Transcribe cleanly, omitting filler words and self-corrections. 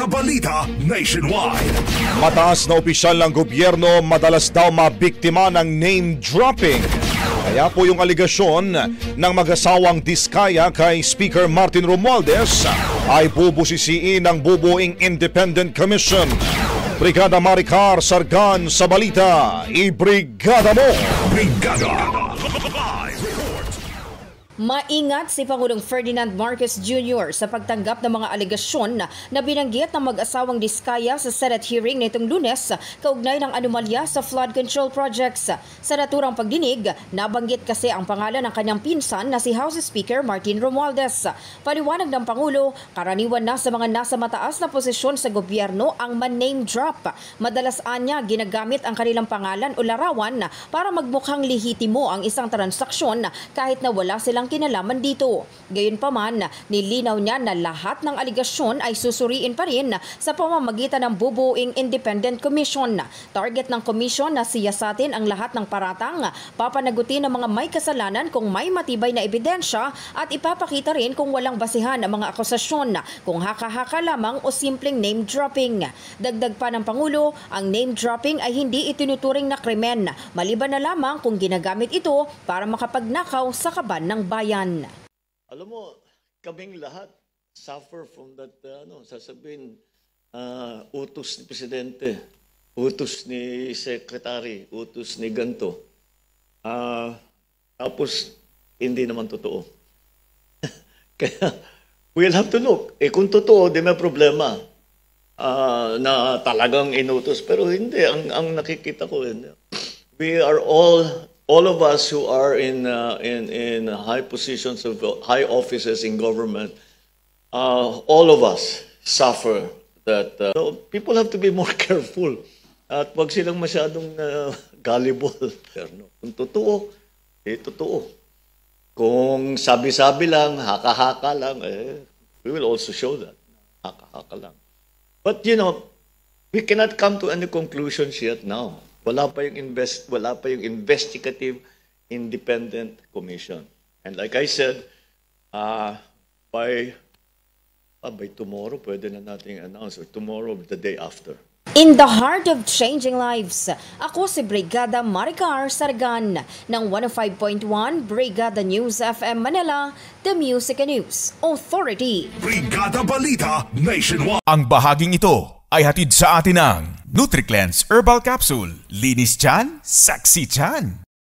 Brigada Balita Nationwide. Mataas na opisyal ng gobyerno madalas daw mabiktima ng name dropping. Kaya po yung aligasyon ng mag-asawang Diskaya kay Speaker Martin Romualdez ay bubusisiin ng bubuing Independent Commission. Brigada Maricar Sargan sa balita. I-brigada mo! Brigada! Maingat si Pangulong Ferdinand Marcos Jr. sa pagtanggap ng mga aligasyon na binanggit ng mag-asawang Diskaya sa Senate hearing nitong Lunes kaugnay ng anomalya sa flood control projects. Sa naturang pagdinig, nabanggit kasi ang pangalan ng kanyang pinsan na si House Speaker Martin Romualdez. Paliwanag ng Pangulo, karaniwan na sa mga nasa mataas na posisyon sa gobyerno ang man-name drop. Madalas anya ginagamit ang kanilang pangalan o larawan para magmukhang lehitimo ang isang transaksyon kahit na wala silang kinalaman dito. Gayunpaman, nilinaw niya na lahat ng aligasyon ay susuriin pa rin sa pamamagitan ng bubuing Independent Commission. Target ng komisyon na siyasatin ang lahat ng paratang, papanagutin ang mga may kasalanan kung may matibay na ebidensya at ipapakita rin kung walang basihan ang mga akusasyon, kung haka-haka lamang o simpleng name dropping. Dagdag pa ng Pangulo, ang name dropping ay hindi itinuturing na krimen, maliban na lamang kung ginagamit ito para makapagnakaw sa kaban ng bayan. Alam mo, kaming lahat suffer from that, sasabihin, utos ni Presidente, utos ni Secretary, utos ni ganto. Tapos, hindi naman totoo. Kaya, we'll have to look. Kung totoo, di may problema na talagang inutos. Pero hindi, ang nakikita ko, we are all of us who are in high positions of high offices in government, all of us suffer that. So people have to be more careful at wag silang masyadong gullible. Kung totoo, totoo. Kung sabi-sabi lang, haka-haka lang, we will also show that. Haka-haka lang. But we cannot come to any conclusions yet now. Wala pa yung investigative independent commission. And like I said, by tomorrow, pwede na nating announce, or tomorrow, the day after. In the heart of changing lives, ako si Brigada Maricar Sargan ng 105.1 Brigada News FM Manila, The Music and News Authority. Brigada Balita Nationwide. Ang bahaging ito ay hatid sa atin ng NutriCleanse Herbal Capsule. Linis tiyan, sexy tiyan.